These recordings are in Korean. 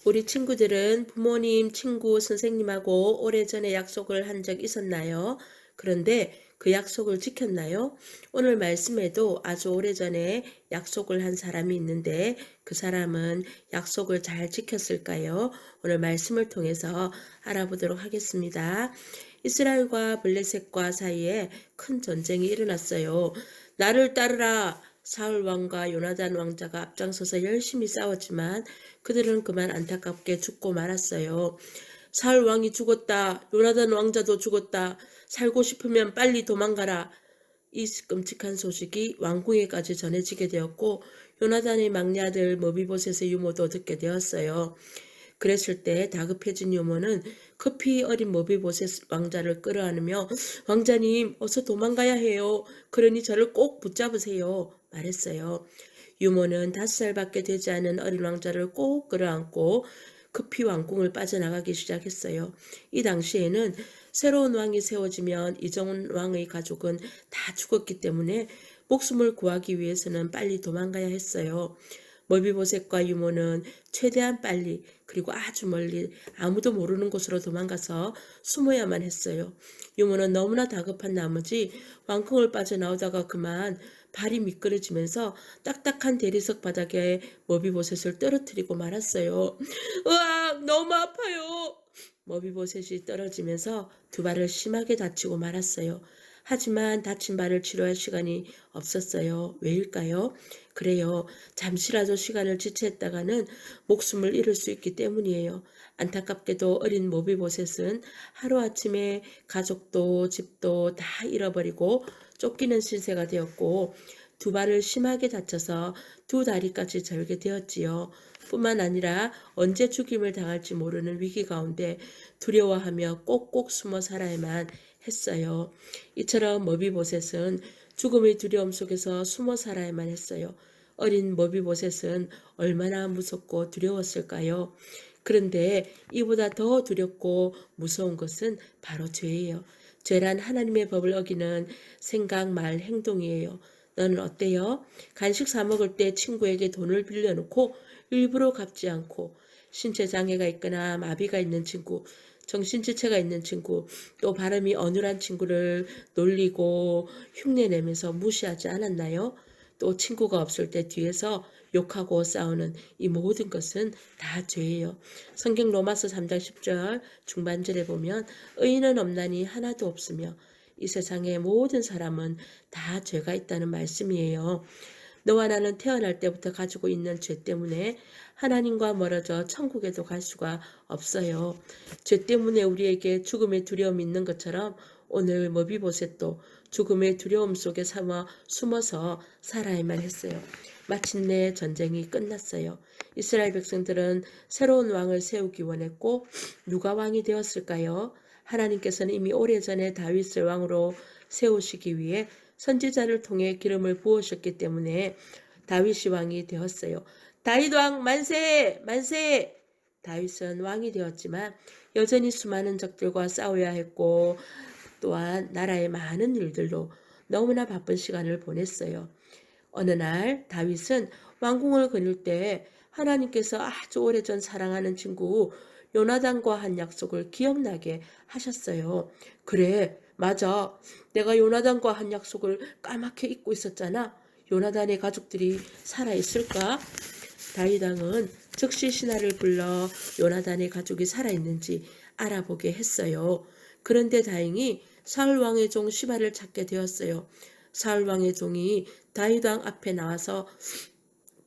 우리 친구들은 부모님, 친구, 선생님하고 오래전에 약속을 한 적 있었나요? 그런데 그 약속을 지켰나요? 오늘 말씀에도 아주 오래전에 약속을 한 사람이 있는데 그 사람은 약속을 잘 지켰을까요? 오늘 말씀을 통해서 알아보도록 하겠습니다. 이스라엘과 블레셋과 사이에 큰 전쟁이 일어났어요. 나를 따르라! 사울 왕과 요나단 왕자가 앞장서서 열심히 싸웠지만 그들은 그만 안타깝게 죽고 말았어요. 사울 왕이 죽었다. 요나단 왕자도 죽었다. 살고 싶으면 빨리 도망가라. 이 끔찍한 소식이 왕궁에까지 전해지게 되었고 요나단의 막내 아들 머비보셋의 유모도 듣게 되었어요. 그랬을 때 다급해진 유모는 급히 어린 머비보셋 왕자를 끌어안으며 왕자님 어서 도망가야 해요. 그러니 저를 꼭 붙잡으세요. 말했어요. 유모는 5살밖에 되지 않은 어린 왕자를 꼭 끌어안고 급히 왕궁을 빠져나가기 시작했어요. 이 당시에는 새로운 왕이 세워지면 이전 왕의 가족은 다 죽었기 때문에 목숨을 구하기 위해서는 빨리 도망가야 했어요. 머비보셋과 유모는 최대한 빨리 그리고 아주 멀리 아무도 모르는 곳으로 도망가서 숨어야만 했어요. 유모는 너무나 다급한 나머지 왕궁을 빠져나오다가 그만 발이 미끄러지면서 딱딱한 대리석 바닥에 머비보셋을 떨어뜨리고 말았어요. 으악, 너무 아파요. 머비보셋이 떨어지면서 두 발을 심하게 다치고 말았어요. 하지만 다친 발을 치료할 시간이 없었어요. 왜일까요? 그래요. 잠시라도 시간을 지체했다가는 목숨을 잃을 수 있기 때문이에요. 안타깝게도 어린 모비보셋은 하루아침에 가족도 집도 다 잃어버리고 쫓기는 신세가 되었고 두 발을 심하게 다쳐서 두 다리까지 절게 되었지요. 뿐만 아니라 언제 죽임을 당할지 모르는 위기 가운데 두려워하며 꼭꼭 숨어 살아야만 했어요. 이처럼 머비보셋은 죽음의 두려움 속에서 숨어 살아야만 했어요. 어린 머비보셋은 얼마나 무섭고 두려웠을까요? 그런데 이보다 더 두렵고 무서운 것은 바로 죄예요. 죄란 하나님의 법을 어기는 생각, 말, 행동이에요. 너는 어때요? 간식 사 먹을 때 친구에게 돈을 빌려놓고 일부러 갚지 않고 신체 장애가 있거나 마비가 있는 친구, 정신지체가 있는 친구, 또 발음이 어눌한 친구를 놀리고 흉내내면서 무시하지 않았나요? 또 친구가 없을 때 뒤에서 욕하고 싸우는 이 모든 것은 다 죄예요. 성경 로마서 3장 10절 중반절에 보면 의인은 없나니 하나도 없으며 이 세상의 모든 사람은 다 죄가 있다는 말씀이에요. 너와 나는 태어날 때부터 가지고 있는 죄 때문에 하나님과 멀어져 천국에도 갈 수가 없어요. 죄 때문에 우리에게 죽음의 두려움이 있는 것처럼 오늘 머비보셋도 죽음의 두려움 속에 숨어서 살아야만 했어요. 마침내 전쟁이 끝났어요. 이스라엘 백성들은 새로운 왕을 세우기 원했고 누가 왕이 되었을까요? 하나님께서는 이미 오래전에 다윗을 왕으로 세우시기 위해 선지자를 통해 기름을 부으셨기 때문에 다윗이 왕이 되었어요. 다윗 왕 만세! 만세! 다윗은 왕이 되었지만 여전히 수많은 적들과 싸워야 했고 또한 나라의 많은 일들로 너무나 바쁜 시간을 보냈어요. 어느 날 다윗은 왕궁을 거닐 때 하나님께서 아주 오래전 사랑하는 친구 요나단과 한 약속을 기억나게 하셨어요. 그래, 맞아. 내가 요나단과 한 약속을 까맣게 잊고 있었잖아. 요나단의 가족들이 살아있을까? 다윗 왕은 즉시 신하를 불러 요나단의 가족이 살아있는지 알아보게 했어요. 그런데 다행히 사울 왕의 종 시바를 찾게 되었어요. 사울 왕의 종이 다윗 왕 앞에 나와서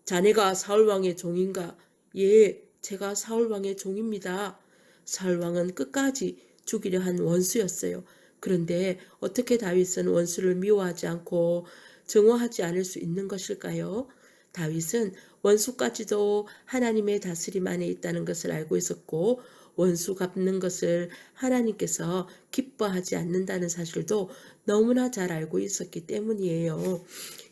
자네가 사울 왕의 종인가? 예, 제가 사울 왕의 종입니다. 사울 왕은 끝까지 죽이려 한 원수였어요. 그런데 어떻게 다윗은 원수를 미워하지 않고 증오하지 않을 수 있는 것일까요? 다윗은 원수까지도 하나님의 다스림 안에 있다는 것을 알고 있었고 원수 갚는 것을 하나님께서 기뻐하지 않는다는 사실도 너무나 잘 알고 있었기 때문이에요.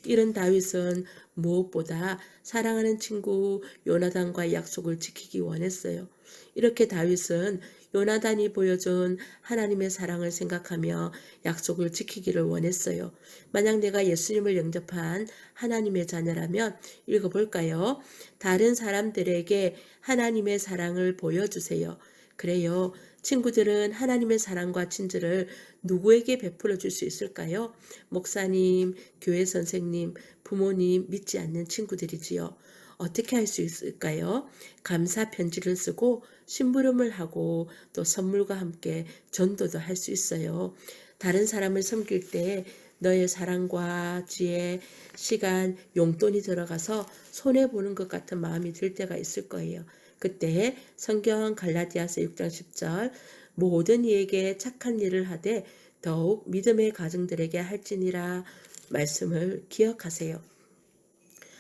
이런 다윗은 무엇보다 사랑하는 친구 요나단과의 약속을 지키기 원했어요. 이렇게 다윗은 요나단이 보여준 하나님의 사랑을 생각하며 약속을 지키기를 원했어요. 만약 내가 예수님을 영접한 하나님의 자녀라면 읽어볼까요? 다른 사람들에게 하나님의 사랑을 보여주세요. 그래요. 친구들은 하나님의 사랑과 친절을 누구에게 베풀어 줄 수 있을까요? 목사님, 교회 선생님, 부모님, 믿지 않는 친구들이지요. 어떻게 할 수 있을까요? 감사 편지를 쓰고 심부름을 하고 또 선물과 함께 전도도 할 수 있어요. 다른 사람을 섬길 때 너의 사랑과 지혜, 시간, 용돈이 들어가서 손해보는 것 같은 마음이 들 때가 있을 거예요. 그때 성경 갈라디아서 6장 10절 모든 이에게 착한 일을 하되 더욱 믿음의 가정들에게 할지니라 말씀을 기억하세요.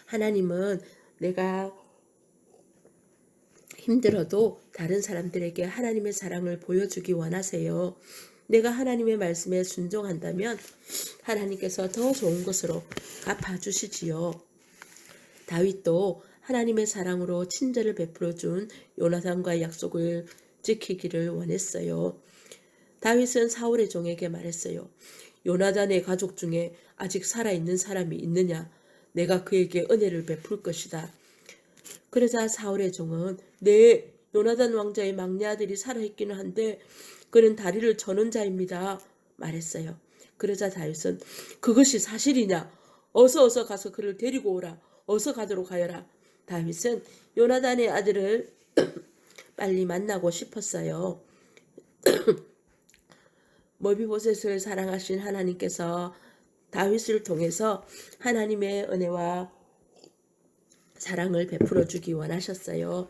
하나님은 내가 힘들어도 다른 사람들에게 하나님의 사랑을 보여주기 원하세요. 내가 하나님의 말씀에 순종한다면 하나님께서 더 좋은 것으로 갚아주시지요. 다윗도 하나님의 사랑으로 친절을 베풀어 준 요나단과의 약속을 지키기를 원했어요. 다윗은 사울의 종에게 말했어요. 요나단의 가족 중에 아직 살아있는 사람이 있느냐? 내가 그에게 은혜를 베풀 것이다. 그러자 사울의 종은 네, 요나단 왕자의 막내 아들이 살아있기는 한데 그는 다리를 저는 자입니다. 말했어요. 그러자 다윗은 그것이 사실이냐? 어서 가서 그를 데리고 오라. 어서 가도록 하여라. 다윗은 요나단의 아들을 빨리 만나고 싶었어요. 머비보셋을 사랑하신 하나님께서 다윗을 통해서 하나님의 은혜와 사랑을 베풀어 주기 원하셨어요.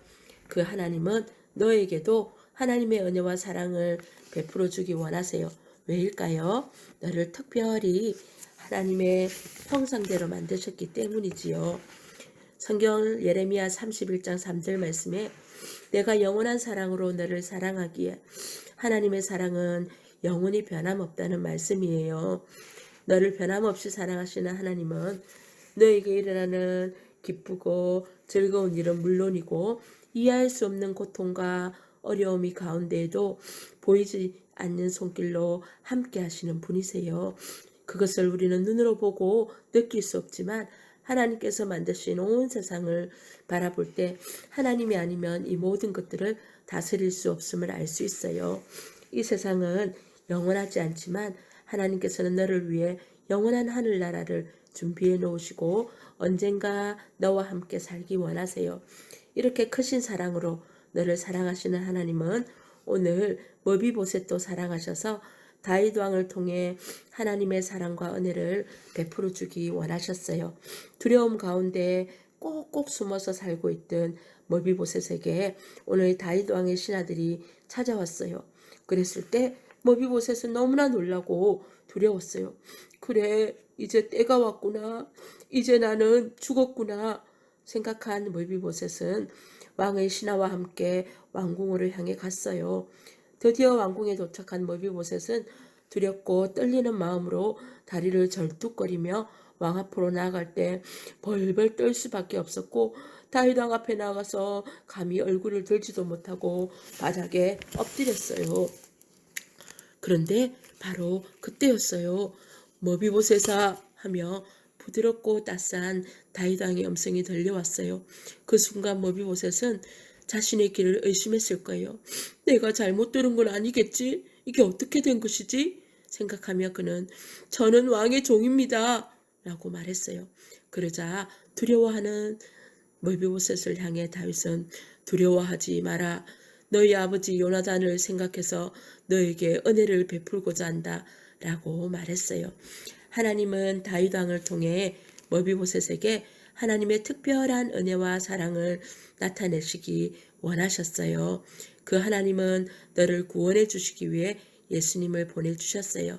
그 하나님은 너에게도 하나님의 은혜와 사랑을 베풀어 주기 원하세요. 왜일까요? 너를 특별히 하나님의 형상대로 만드셨기 때문이지요. 성경 예레미야 31장 3절 말씀에 내가 영원한 사랑으로 너를 사랑하기에 하나님의 사랑은 영원히 변함없다는 말씀이에요. 너를 변함없이 사랑하시는 하나님은 너에게 일어나는 기쁘고 즐거운 일은 물론이고 이해할 수 없는 고통과 어려움이 가운데에도 보이지 않는 손길로 함께 하시는 분이세요. 그것을 우리는 눈으로 보고 느낄 수 없지만 하나님께서 만드신 온 세상을 바라볼 때 하나님이 아니면 이 모든 것들을 다스릴 수 없음을 알 수 있어요. 이 세상은 영원하지 않지만 하나님께서는 너를 위해 영원한 하늘나라를 준비해 놓으시고 언젠가 너와 함께 살기 원하세요. 이렇게 크신 사랑으로 너를 사랑하시는 하나님은 오늘 머비보셋도 사랑하셔서 다윗 왕을 통해 하나님의 사랑과 은혜를 베풀어 주기 원하셨어요. 두려움 가운데 꼭꼭 숨어서 살고 있던 머비보셋에게 오늘 다윗 왕의 신하들이 찾아왔어요. 그랬을 때 머비보셋은 너무나 놀라고 두려웠어요. 그래, 이제 때가 왔구나. 이제 나는 죽었구나. 생각한 머비보셋은 왕의 신하와 함께 왕궁으로 향해 갔어요. 드디어 왕궁에 도착한 머비보셋은 두렵고 떨리는 마음으로 다리를 절뚝거리며 왕 앞으로 나아갈 때 벌벌 떨 수밖에 없었고 다윗 왕 앞에 나가서 감히 얼굴을 들지도 못하고 바닥에 엎드렸어요. 그런데 바로 그때였어요. 머비보셋아 하며 부드럽고 따스한 다윗 왕의 음성이 들려왔어요. 그 순간 머비보셋은 자신의 길을 의심했을 거예요. 내가 잘못 들은 건 아니겠지? 이게 어떻게 된 것이지? 생각하며 그는 저는 왕의 종입니다. 라고 말했어요. 그러자 두려워하는 머비보셋을 향해 다윗은 두려워하지 마라. 너희 아버지 요나단을 생각해서 너에게 은혜를 베풀고자 한다. 라고 말했어요. 하나님은 다윗 왕을 통해 머비보셋에게 하나님의 특별한 은혜와 사랑을 나타내시기 원하셨어요. 그 하나님은 너를 구원해 주시기 위해 예수님을 보내주셨어요.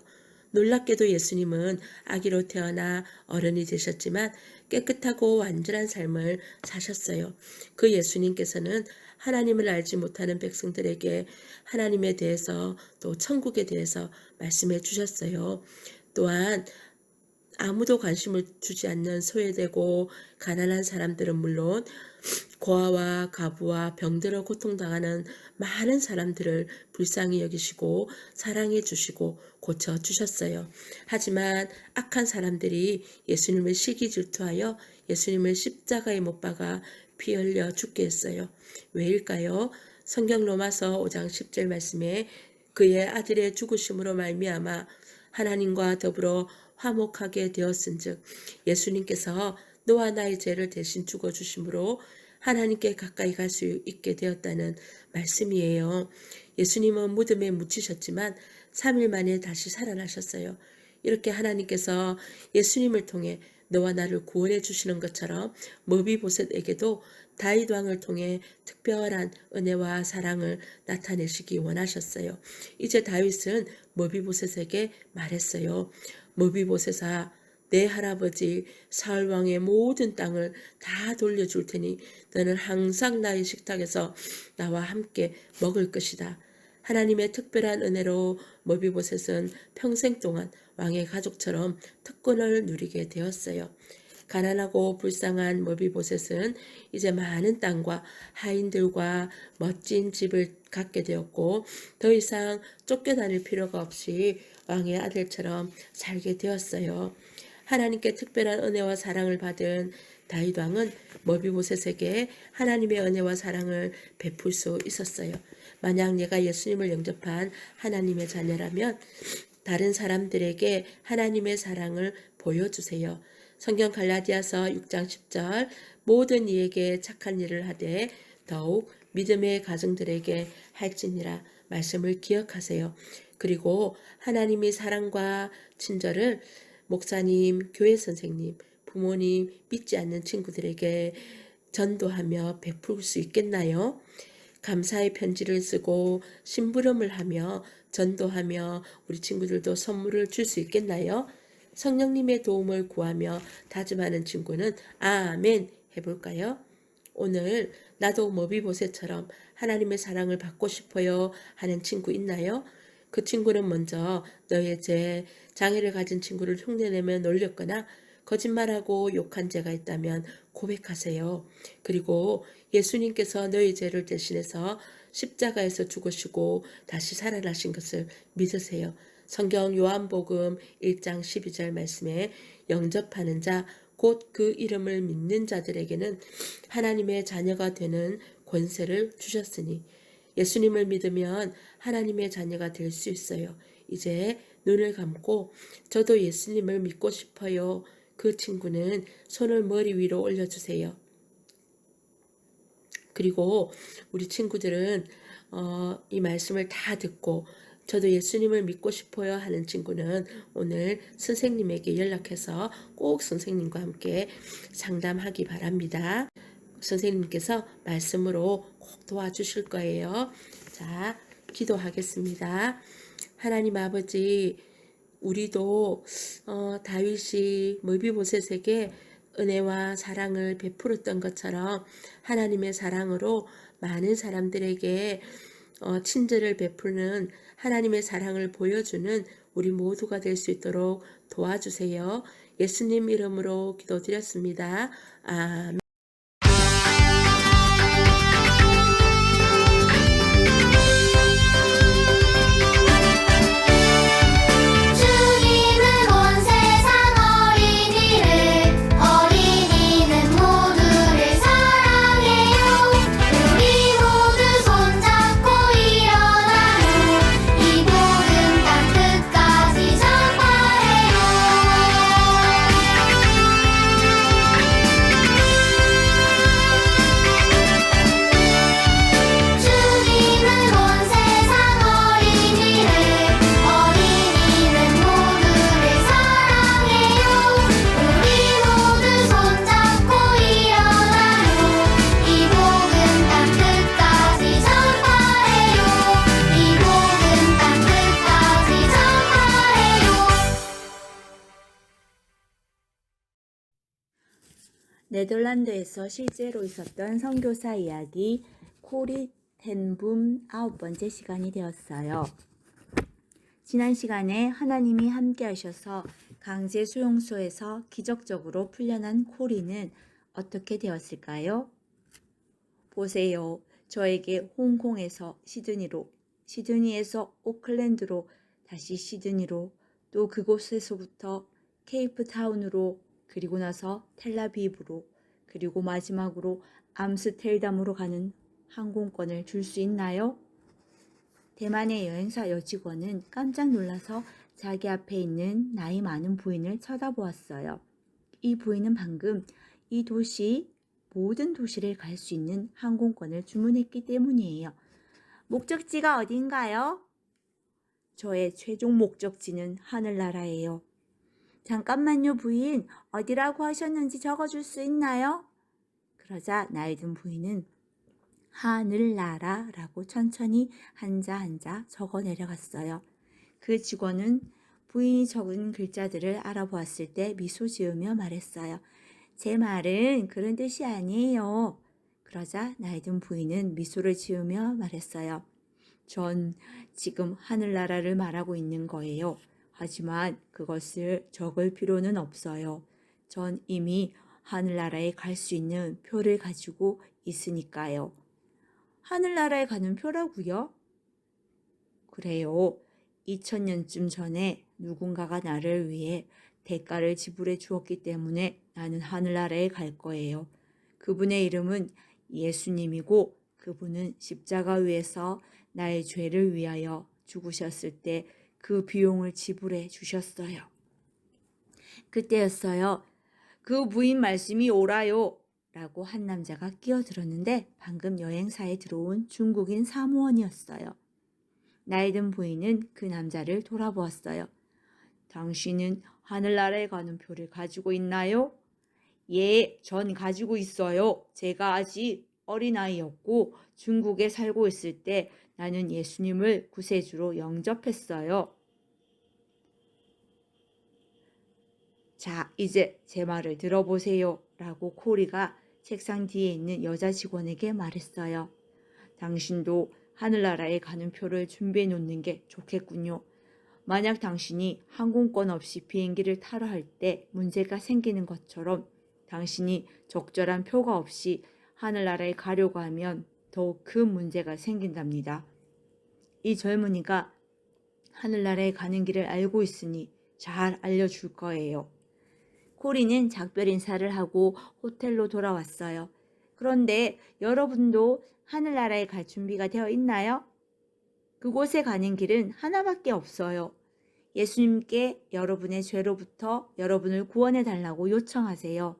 놀랍게도 예수님은 아기로 태어나 어른이 되셨지만 깨끗하고 완전한 삶을 사셨어요. 그 예수님께서는 하나님을 알지 못하는 백성들에게 하나님에 대해서 또 천국에 대해서 말씀해 주셨어요. 또한 아무도 관심을 주지 않는 소외되고 가난한 사람들은 물론 고아와 가부와 병들어 고통당하는 많은 사람들을 불쌍히 여기시고 사랑해 주시고 고쳐 주셨어요. 하지만 악한 사람들이 예수님을 시기 질투하여 예수님을 십자가에 못 박아 피 흘려 죽게 했어요. 왜일까요? 성경 로마서 5장 10절 말씀에 그의 아들의 죽으심으로 말미암아 하나님과 더불어 화목하게 되었은즉 예수님께서 너와 나의 죄를 대신 죽어주심으로 하나님께 가까이 갈 수 있게 되었다는 말씀이에요. 예수님은 무덤에 묻히셨지만 3일 만에 다시 살아나셨어요. 이렇게 하나님께서 예수님을 통해 너와 나를 구원해 주시는 것처럼 머비보셋에게도 다윗 왕을 통해 특별한 은혜와 사랑을 나타내시기 원하셨어요. 이제 다윗은 머비보셋에게 말했어요. 머비보셋아, 내 할아버지 사울 왕의 모든 땅을 다 돌려줄 테니 너는 항상 나의 식탁에서 나와 함께 먹을 것이다. 하나님의 특별한 은혜로 머비보셋은 평생 동안 왕의 가족처럼 특권을 누리게 되었어요. 가난하고 불쌍한 머비보셋은 이제 많은 땅과 하인들과 멋진 집을 갖게 되었고 더 이상 쫓겨다닐 필요가 없이 왕의 아들처럼 살게 되었어요. 하나님께 특별한 은혜와 사랑을 받은 다윗 왕은 머비보셋에게 하나님의 은혜와 사랑을 베풀 수 있었어요. 만약 내가 예수님을 영접한 하나님의 자녀라면 다른 사람들에게 하나님의 사랑을 보여주세요. 성경 갈라디아서 6장 10절 모든 이에게 착한 일을 하되 더욱 믿음의 가정들에게 할지니라 말씀을 기억하세요. 그리고 하나님이 사랑과 친절을 목사님, 교회 선생님, 부모님, 믿지 않는 친구들에게 전도하며 베풀 수 있겠나요? 감사의 편지를 쓰고 심부름을 하며 전도하며 우리 친구들도 선물을 줄 수 있겠나요? 성령님의 도움을 구하며 다짐하는 친구는 아멘 해볼까요? 오늘 나도 머비보셋처럼 하나님의 사랑을 받고 싶어요 하는 친구 있나요? 그 친구는 먼저 너의 죄, 장애를 가진 친구를 흉내내며 놀렸거나 거짓말하고 욕한 죄가 있다면 고백하세요. 그리고 예수님께서 너의 죄를 대신해서 십자가에서 죽으시고 다시 살아나신 것을 믿으세요. 성경 요한복음 1장 12절 말씀에 영접하는 자, 곧 그 이름을 믿는 자들에게는 하나님의 자녀가 되는 권세를 주셨으니 예수님을 믿으면 하나님의 자녀가 될 수 있어요. 이제 눈을 감고 저도 예수님을 믿고 싶어요. 그 친구는 손을 머리 위로 올려주세요. 그리고 우리 친구들은 이 말씀을 다 듣고 저도 예수님을 믿고 싶어요 하는 친구는 오늘 선생님에게 연락해서 꼭 선생님과 함께 상담하기 바랍니다. 선생님께서 말씀으로 꼭 도와주실 거예요. 자, 기도하겠습니다. 하나님 아버지, 우리도 다윗이 머비보셋에게 은혜와 사랑을 베풀었던 것처럼 하나님의 사랑으로 많은 사람들에게 친절을 베푸는 하나님의 사랑을 보여주는 우리 모두가 될 수 있도록 도와주세요. 예수님 이름으로 기도드렸습니다. 아멘. 네덜란드에서 실제로 있었던 선교사 이야기 코리 텐붐 9번째 시간이 되었어요. 지난 시간에 하나님이 함께 하셔서 강제 수용소에서 기적적으로 풀려난 코리는 어떻게 되었을까요? 보세요. 저에게 홍콩에서 시드니로, 시드니에서 오클랜드로, 다시 시드니로, 또 그곳에서부터 케이프타운으로, 그리고 나서 텔라비브로, 그리고 마지막으로 암스테르담으로 가는 항공권을 줄 수 있나요? 대만의 여행사 여직원은 깜짝 놀라서 자기 앞에 있는 나이 많은 부인을 쳐다보았어요. 이 부인은 방금 이 도시, 모든 도시를 갈 수 있는 항공권을 주문했기 때문이에요. 목적지가 어딘가요? 저의 최종 목적지는 하늘나라예요. 잠깐만요, 부인. 어디라고 하셨는지 적어줄 수 있나요? 그러자 나이 든 부인은 하늘나라라고 천천히 한자 한자 적어 내려갔어요. 그 직원은 부인이 적은 글자들을 알아보았을 때 미소 지으며 말했어요. 제 말은 그런 뜻이 아니에요. 그러자 나이 든 부인은 미소를 지으며 말했어요. 전 지금 하늘나라를 말하고 있는 거예요. 하지만 그것을 적을 필요는 없어요. 전 이미 하늘나라에 갈 수 있는 표를 가지고 있으니까요. 하늘나라에 가는 표라고요? 그래요. 2000년쯤 전에 누군가가 나를 위해 대가를 지불해 주었기 때문에 나는 하늘나라에 갈 거예요. 그분의 이름은 예수님이고 그분은 십자가 위에서 나의 죄를 위하여 죽으셨을 때 그 비용을 지불해 주셨어요. 그때였어요. 그 부인 말씀이 옳아요. 라고 한 남자가 끼어들었는데 방금 여행사에 들어온 중국인 사무원이었어요. 나이 든 부인은 그 남자를 돌아보았어요. 당신은 하늘나라에 가는 표를 가지고 있나요? 예, 전 가지고 있어요. 제가 아직 어린아이였고 중국에 살고 있을 때 나는 예수님을 구세주로 영접했어요. 자, 이제 제 말을 들어보세요. 라고 코리가 책상 뒤에 있는 여자 직원에게 말했어요. 당신도 하늘나라에 가는 표를 준비해 놓는 게 좋겠군요. 만약 당신이 항공권 없이 비행기를 타러 할 때 문제가 생기는 것처럼 당신이 적절한 표가 없이 하늘나라에 가려고 하면 더욱 큰 문제가 생긴답니다. 이 젊은이가 하늘나라에 가는 길을 알고 있으니 잘 알려줄 거예요. 코리는 작별 인사를 하고 호텔로 돌아왔어요. 그런데 여러분도 하늘나라에 갈 준비가 되어 있나요? 그곳에 가는 길은 하나밖에 없어요. 예수님께 여러분의 죄로부터 여러분을 구원해 달라고 요청하세요.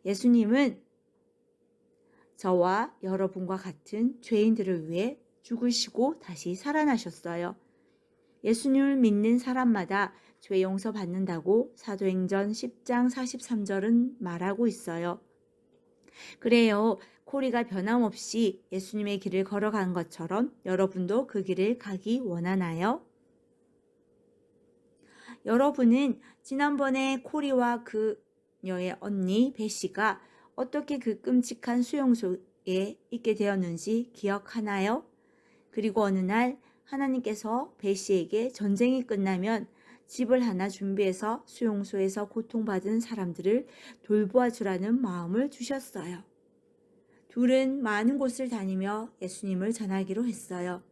예수님은 저와 여러분과 같은 죄인들을 위해 죽으시고 다시 살아나셨어요. 예수님을 믿는 사람마다 죄 용서 받는다고 사도행전 10장 43절은 말하고 있어요. 그래요. 코리가 변함없이 예수님의 길을 걸어간 것처럼 여러분도 그 길을 가기 원하나요? 여러분은 지난번에 코리와 그녀의 언니 베시가 어떻게 그 끔찍한 수용소에 있게 되었는지 기억하나요? 그리고 어느 날 하나님께서 베시에게 전쟁이 끝나면 집을 하나 준비해서 수용소에서 고통받은 사람들을 돌보아 주라는 마음을 주셨어요. 둘은 많은 곳을 다니며 예수님을 전하기로 했어요.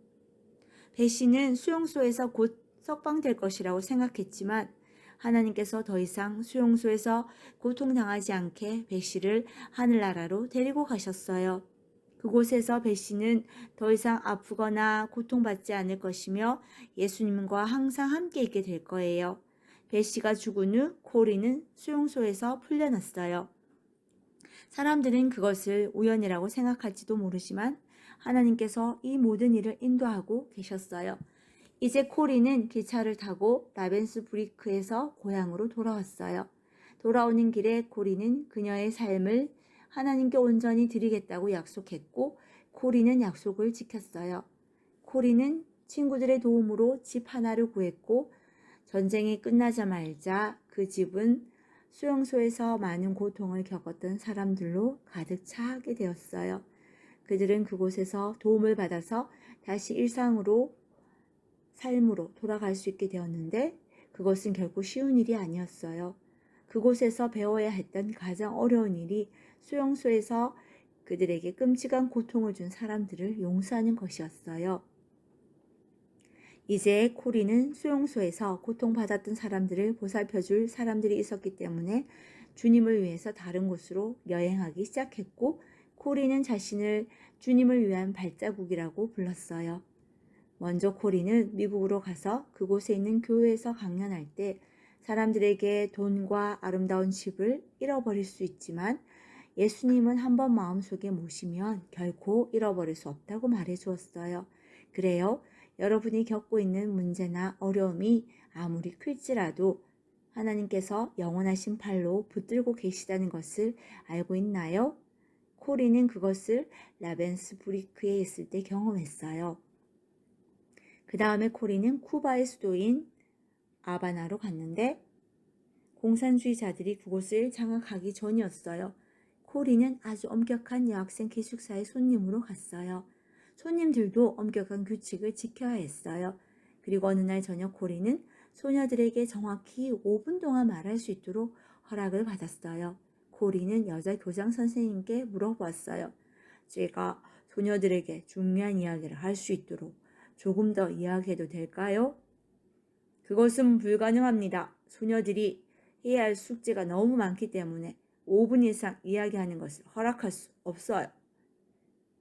베시는 수용소에서 곧 석방될 것이라고 생각했지만 하나님께서 더 이상 수용소에서 고통당하지 않게 베시를 하늘나라로 데리고 가셨어요. 그곳에서 베시는 더 이상 아프거나 고통받지 않을 것이며 예수님과 항상 함께 있게 될 거예요. 베시가 죽은 후 코리는 수용소에서 풀려났어요. 사람들은 그것을 우연이라고 생각할지도 모르지만 하나님께서 이 모든 일을 인도하고 계셨어요. 이제 코리는 기차를 타고 라벤스부리크에서 고향으로 돌아왔어요. 돌아오는 길에 코리는 그녀의 삶을 하나님께 온전히 드리겠다고 약속했고 코리는 약속을 지켰어요. 코리는 친구들의 도움으로 집 하나를 구했고 전쟁이 끝나자마자 그 집은 수용소에서 많은 고통을 겪었던 사람들로 가득 차게 되었어요. 그들은 그곳에서 도움을 받아서 다시 일상으로 삶으로 돌아갈 수 있게 되었는데 그것은 결코 쉬운 일이 아니었어요. 그곳에서 배워야 했던 가장 어려운 일이 수용소에서 그들에게 끔찍한 고통을 준 사람들을 용서하는 것이었어요. 이제 코리는 수용소에서 고통받았던 사람들을 보살펴줄 사람들이 있었기 때문에 주님을 위해서 다른 곳으로 여행하기 시작했고, 코리는 자신을 주님을 위한 발자국이라고 불렀어요. 먼저 코리는 미국으로 가서 그곳에 있는 교회에서 강연할 때 사람들에게 돈과 아름다운 집을 잃어버릴 수 있지만 예수님은 한번 마음속에 모시면 결코 잃어버릴 수 없다고 말해 주었어요. 그래요. 여러분이 겪고 있는 문제나 어려움이 아무리 클지라도 하나님께서 영원하신 팔로 붙들고 계시다는 것을 알고 있나요? 코리는 그것을 라벤스부리크에 있을 때 경험했어요. 그 다음에 코리는 쿠바의 수도인 아바나로 갔는데 공산주의자들이 그곳을 장악하기 전이었어요. 코리는 아주 엄격한 여학생 기숙사의 손님으로 갔어요. 손님들도 엄격한 규칙을 지켜야 했어요. 그리고 어느 날 저녁 코리는 소녀들에게 정확히 5분 동안 말할 수 있도록 허락을 받았어요. 코리는 여자 교장 선생님께 물어보았어요. 제가 소녀들에게 중요한 이야기를 할 수 있도록 조금 더 이야기해도 될까요? 그것은 불가능합니다. 소녀들이 해야 할 숙제가 너무 많기 때문에 5분 이상 이야기하는 것을 허락할 수 없어요.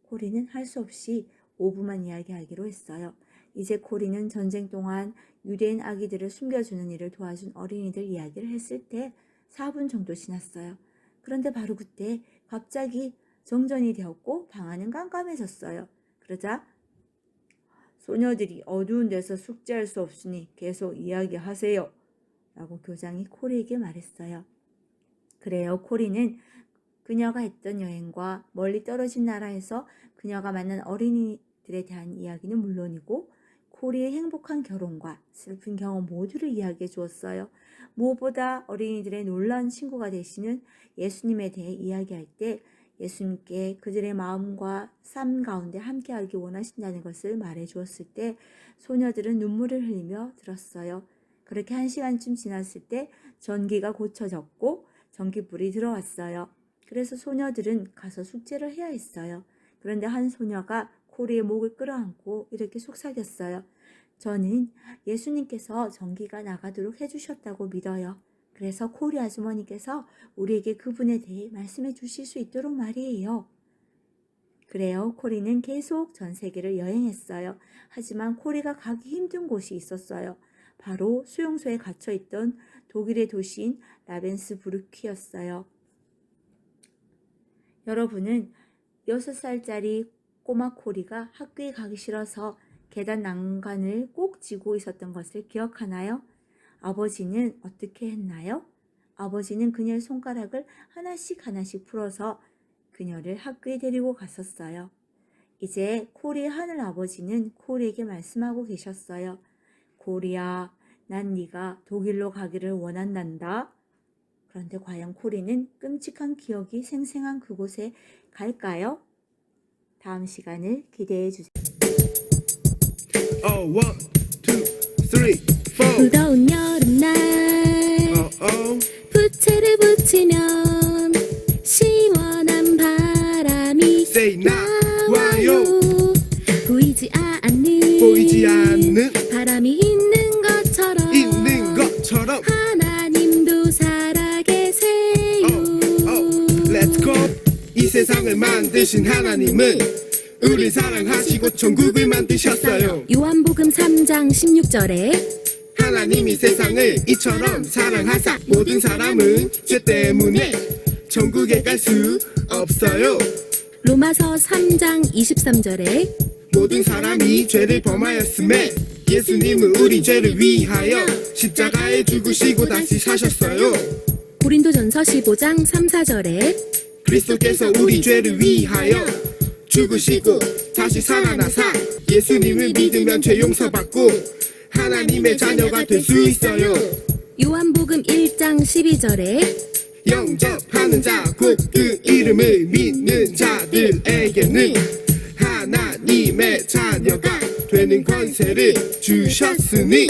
코리는 할 수 없이 5분만 이야기하기로 했어요. 이제 코리는 전쟁 동안 유대인 아기들을 숨겨주는 일을 도와준 어린이들 이야기를 했을 때 4분 정도 지났어요. 그런데 바로 그때 갑자기 정전이 되었고 방 안은 깜깜해졌어요. 그러자 소녀들이 어두운 데서 숙제할 수 없으니 계속 이야기하세요. 라고 교장이 코리에게 말했어요. 그래요. 코리는 그녀가 했던 여행과 멀리 떨어진 나라에서 그녀가 만난 어린이들에 대한 이야기는 물론이고 코리의 행복한 결혼과 슬픈 경험 모두를 이야기해 주었어요. 무엇보다 어린이들의 놀라운 친구가 되시는 예수님에 대해 이야기할 때 예수님께 그들의 마음과 삶 가운데 함께하기 원하신다는 것을 말해 주었을 때 소녀들은 눈물을 흘리며 들었어요. 그렇게 1시간쯤 지났을 때 전기가 고쳐졌고 전기불이 들어왔어요. 그래서 소녀들은 가서 숙제를 해야 했어요. 그런데 한 소녀가 코리의 목을 끌어안고 이렇게 속삭였어요. 저는 예수님께서 전기가 나가도록 해주셨다고 믿어요. 그래서 코리 아주머니께서 우리에게 그분에 대해 말씀해 주실 수 있도록 말이에요. 그래요. 코리는 계속 전 세계를 여행했어요. 하지만 코리가 가기 힘든 곳이 있었어요. 바로 수용소에 갇혀있던 독일의 도시인 라벤스부르크였어요. 여러분은 6살짜리 꼬마 코리가 학교에 가기 싫어서 계단 난간을 꼭 쥐고 있었던 것을 기억하나요? 아버지는 어떻게 했나요? 아버지는 그녀의 손가락을 하나씩 풀어서 그녀를 학교에 데리고 갔었어요. 이제 코리의 하늘 아버지는 코리에게 말씀하고 계셨어요. 코리야, 난 네가 독일로 가기를 원한단다. 그런데 과연 코리는 끔찍한 기억이 생생한 그곳에 갈까요? 다음 시간을 기대해 주세요. Oh, 1, 2, 3, 4. 무더운 여름날 부채를 붙이면 시원한 바람이 Say 나와요. 보이지 않는 바람이 있는 것처럼 하나님도 살아계세요. Let's go. 이 세상을 만드신 하나님은 우리 사랑하시고 천국을 만드셨어요. 요한복음 3장 16절에 하나님이 세상을 이처럼 사랑하사 모든 사람은 죄 때문에 천국에 갈 수 없어요. 로마서 3장 23절에 모든 사람이 죄를 범하였음에 예수님은 우리 죄를 위하여 십자가에 죽으시고 다시 사셨어요. 고린도전서 15장 3, 4절에 그리스도께서 우리 죄를 위하여 죽으시고 다시 살아나사 예수님을 믿으면 죄 용서받고 하나님의 자녀가 될 수 있어요. 요한복음 1장 12절에 영접하는 자 곧 그 이름을 믿는 자들에게는 하나님의 자녀가 되는 권세를 주셨으니